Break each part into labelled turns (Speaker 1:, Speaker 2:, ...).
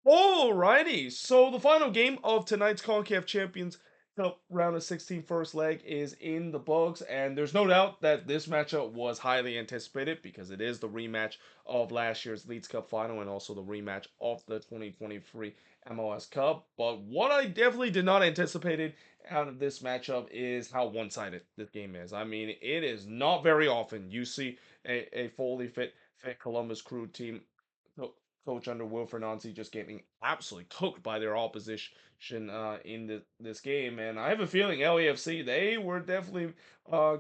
Speaker 1: Alrighty, so the final game of tonight's CONCACAF Champions Cup round of 16 first leg is in the books, and there's no doubt that this matchup was highly anticipated because it is the rematch of last year's Leeds Cup final and also the rematch of the 2023 MLS Cup. But what I definitely did not anticipate out of this matchup is how one-sided this game is. I mean, it is not very often you see a fully fit Columbus Crew team coach under Wilfred Nancy just getting absolutely cooked by their opposition in this game. And I have a feeling LAFC, they were definitely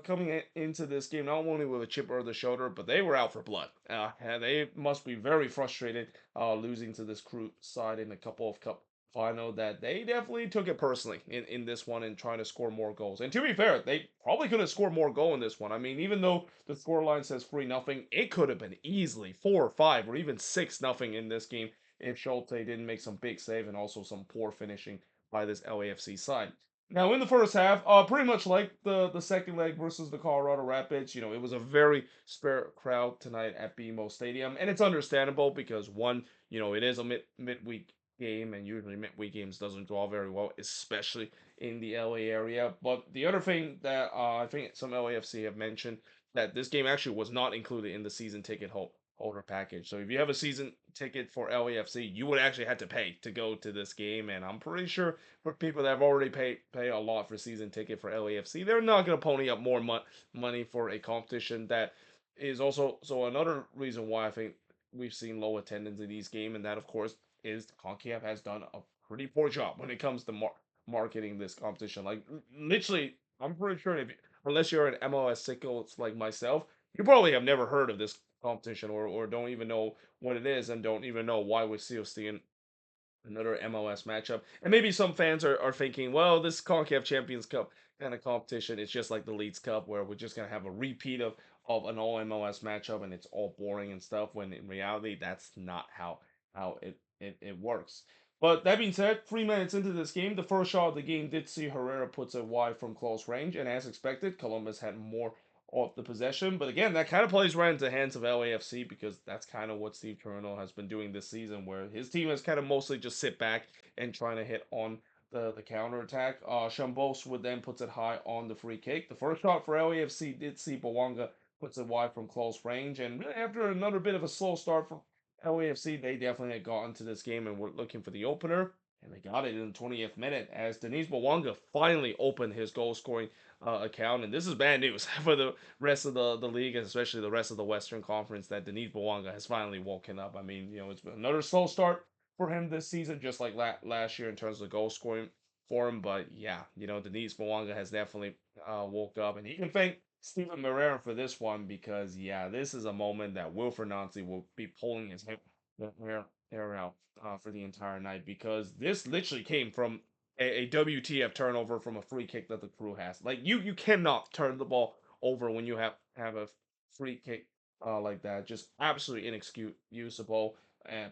Speaker 1: coming into this game not only with a chip over the shoulder, but they were out for blood. And they must be very frustrated losing to this crew side in a couple of cup final that they definitely took it personally in this one and trying to score more goals. And to be fair, they probably could have scored more goal in this one. I mean, even though the scoreline says 3-0, it could have been easily 4 or 5 or even 6-0 in this game if Schulte didn't make some big save and also some poor finishing by this LAFC side. Now, in the first half, pretty much like the second leg versus the Colorado Rapids, it was a very spare crowd tonight at BMO Stadium, and it's understandable because one, it is a midweek game, and usually midweek games doesn't draw very well, especially in the LA area. But the other thing that I think some LAFC have mentioned that this game actually was not included in the season ticket holder package. So if you have a season ticket for LAFC, you would actually have to pay to go to this game. And I'm pretty sure for people that have already pay a lot for season ticket for LAFC, they're not going to pony up more money for a competition that is also so another reason why I think we've seen low attendance in these games, and that of course is CONCACAF has done a pretty poor job when it comes to marketing this competition. Like literally, I'm pretty sure unless you're an MLS sicko like myself, you probably have never heard of this competition or don't even know what it is and don't even know why we're still seeing another MLS matchup. And maybe some fans are thinking, well, this CONCACAF Champions Cup kind of competition is just like the Leeds Cup, where we're just gonna have a repeat of an all MLS matchup and it's all boring and stuff. When in reality, that's not how it works. But that being said, 3 minutes into this game, the first shot of the game did see Herrera puts it wide from close range, and as expected, Columbus had more of the possession. But again, that kind of plays right into the hands of LAFC because that's kind of what Steve Turner has been doing this season, where his team has kind of mostly just sit back and trying to hit on the counter attack. Chambos would then puts it high on the free kick. The first shot for LAFC did see Bawanga puts it wide from close range, and really after another bit of a slow start for LAFC, they definitely had gotten to this game and were looking for the opener. And they got it in the 20th minute as Denise Bawanga finally opened his goal scoring account. And this is bad news for the rest of the league, and especially the rest of the Western Conference, that Denis Bouanga has finally woken up. I mean, it's been another slow start for him this season, just like last year in terms of goal scoring for him. But yeah, Denis Bouanga has definitely woke up, and he can thank Steven Moreira for this one because yeah, this is a moment that Wilfred Nancy will be pulling his hair out for the entire night because this literally came from a WTF turnover from a free kick that the crew has. Like you cannot turn the ball over when you have a free kick like that. Just absolutely inexcusable.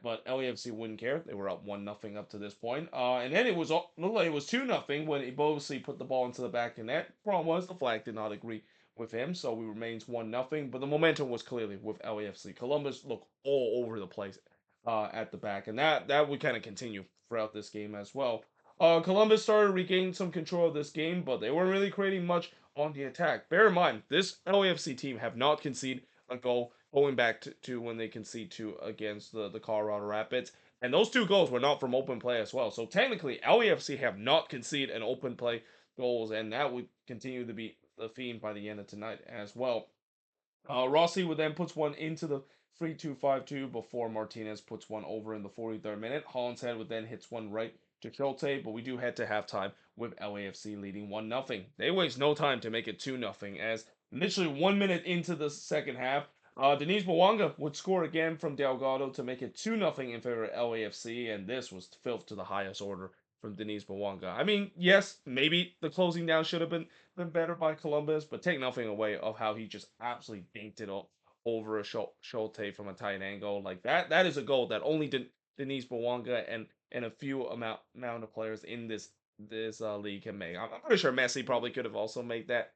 Speaker 1: But LAFC wouldn't care. They were up 1-0 up to this point. And then it was looked like it was 2-0 when Ibosi put the ball into the back of the net. Problem was the flag did not agree with him, so we remains 1-0. But the momentum was clearly with LAFC. Columbus looked all over the place at the back, and that would kind of continue throughout this game as well. Columbus started regaining some control of this game, but they weren't really creating much on the attack. Bear in mind, this LAFC team have not conceded a goal going back to when they conceded two against the Colorado Rapids. And those two goals were not from open play as well. So technically, LAFC have not conceded an open play goals, and that would continue to be the theme by the end of tonight as well. Rossi would then puts one into the 3-2-5-2 before Martinez puts one over in the 43rd minute. Hollinshead would then hits one right to Schulte, but we do head to halftime with LAFC leading 1-0. They waste no time to make it 2-0 as literally 1 minute into the second half, Denise Mwanga would score again from Delgado to make it 2-0 in favor of LAFC, and this was filth to the highest order from Denise Mwanga. I mean, yes, maybe the closing down should have been better by Columbus, but take nothing away of how he just absolutely dinked it over a Schulte from a tight angle. Like that is a goal that only Denise Bawanga and a few amount of players in this league can make. I'm pretty sure Messi probably could have also made that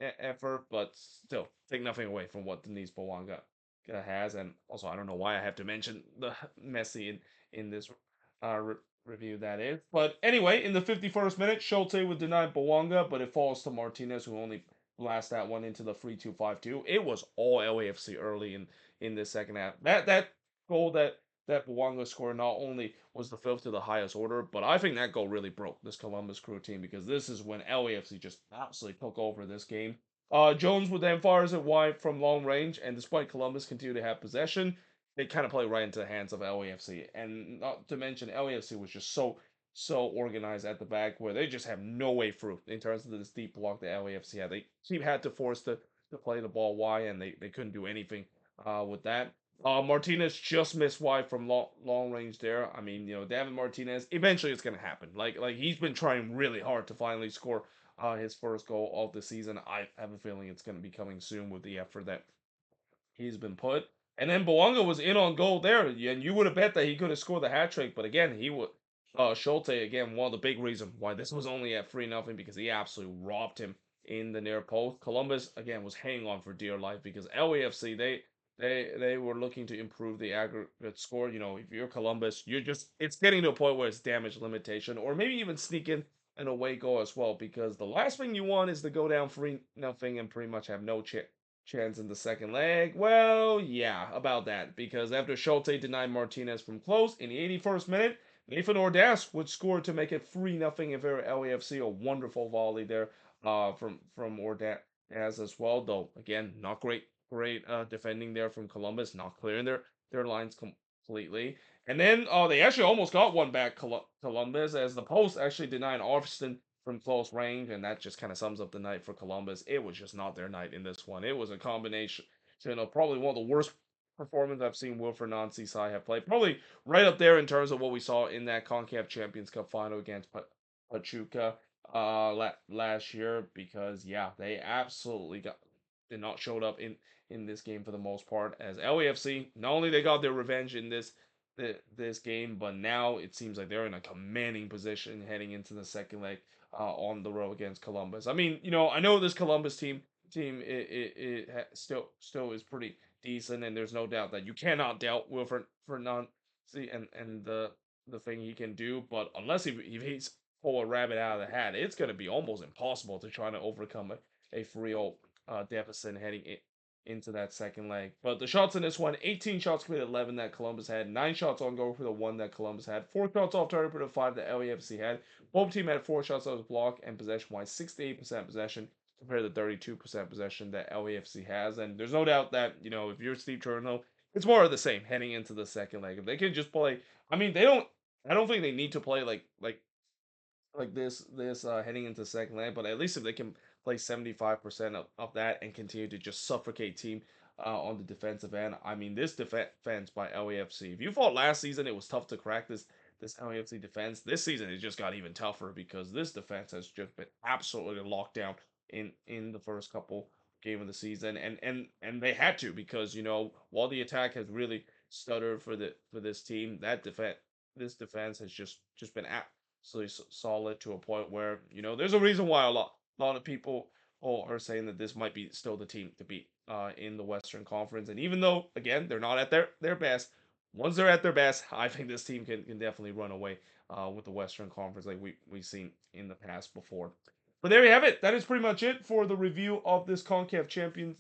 Speaker 1: effort, but still take nothing away from what Denise Bawanga has, and also I don't know why I have to mention the Messi in this re- review that is. But anyway, in the 51st minute, Schulte would deny Bawanga, but it falls to Martinez, who only blast that one into the 3-2-5-2. It was all LAFC early in the second half. That goal that Bawanga scored not only was the fifth to the highest order, but I think that goal really broke this Columbus Crew team because this is when LAFC just absolutely took over this game. Jones would then fires it wide from long range, and despite Columbus continue to have possession, they kind of play right into the hands of LAFC. And not to mention, LAFC was just so organized at the back where they just have no way through in terms of this deep block that LAFC had. They team had to force to play the ball wide, and they couldn't do anything with that. Martinez just missed wide from long range there. I mean, David Martinez. Eventually, it's gonna happen. Like he's been trying really hard to finally score his first goal of the season. I have a feeling it's gonna be coming soon with the effort that he's been put. And then Boanga was in on goal there, and you would have bet that he could have scored the hat trick. But again, he would. Schulte again, one of the big reasons why this was only at 3-0 because he absolutely robbed him in the near post. Columbus again was hanging on for dear life because LAFC they were looking to improve the aggregate score. If you're Columbus, you're just it's getting to a point where it's damage limitation, or maybe even sneak in an away goal as well. Because the last thing you want is to go down 3-0 and pretty much have no chance in the second leg. Well, yeah, about that. Because after Schulte denied Martinez from close in the 81st minute, Nathan Ordas would score to make it 3-0 in favor of LAFC. A wonderful volley there from Ordas as well. Though again, not great defending there from Columbus, not clearing their lines completely. And then they actually almost got one back, Columbus, as the post actually denied Austin from close range, and that just kind of sums up the night for Columbus. It was just not their night in this one. It was a combination, probably one of the worst performances I've seen Wilfred Nancy side have played. Probably right up there in terms of what we saw in that CONCACAF Champions Cup final against Pachuca last year, because yeah, they absolutely did not showed up in this game for the most part. As LAFC, not only they got their revenge in this game, but now it seems like they're in a commanding position heading into the second leg on the road against Columbus. I mean, I know this Columbus team still is pretty decent, and there's no doubt that you cannot doubt Wilfred Fernandez and the thing he can do. But unless if he's pull a rabbit out of the hat, it's going to be almost impossible to try to overcome a 3-0 deficit heading into that second leg. But the shots in this one, 18 shots for the 11 that Columbus had, 9 shots on goal for the 1 that Columbus had, 4 shots off target for the 5 that LAFC had. Both team had 4 shots on the block, and possession-wise, 68% possession compared to 32% possession that LAFC has. And there's no doubt that, if you're Steve Chernow, it's more of the same heading into the second leg. If they can just play, I mean, I don't think they need to play like this heading into the second leg, but at least if they can play 75% of that and continue to just suffocate team on the defensive end. I mean, this defense by LAFC. If you thought last season it was tough to crack this LAFC defense, this season it just got even tougher because this defense has just been absolutely locked down in the first couple game of the season, and they had to because while the attack has really stuttered for this team, this defense has just been absolutely solid to a point where there's a reason why a lot of people are saying that this might be still the team to beat in the Western Conference. And even though again they're not at their best, once they're at their best, I think this team can definitely run away with the Western Conference like we've seen in the past before. But there you have it. That is pretty much it for the review of this CONCACAF Champions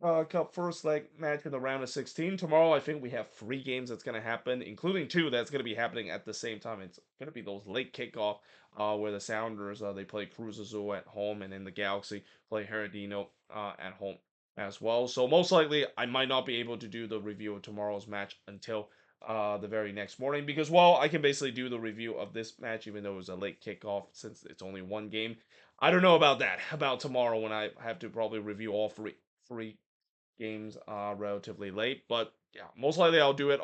Speaker 1: Cup first leg match in the round of 16. Tomorrow, I think we have 3 games that's going to happen, including 2 that's going to be happening at the same time. It's going to be those late kickoff where the Sounders they play Cruz Azul at home, and then the Galaxy play Heredino at home as well. So most likely, I might not be able to do the review of tomorrow's match until the very next morning because I can basically do the review of this match even though it was a late kickoff since it's only 1 game. I don't know about that about tomorrow when I have to probably review all three games relatively late. But yeah, most likely I'll do it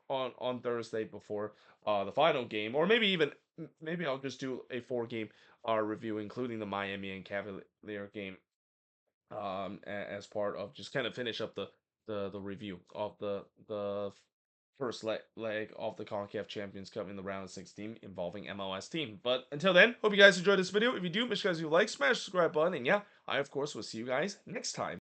Speaker 1: on Thursday before the final game, or maybe I'll just do a 4 game review, including the Miami and Cavalier game, as part of just kind of finish up the review of the first leg of the CONCACAF Champions Cup in the round of 16 involving MLS team. But until then, hope you guys enjoyed this video. If you do, make sure you guys like, smash the subscribe button, and yeah, I of course will see you guys next time.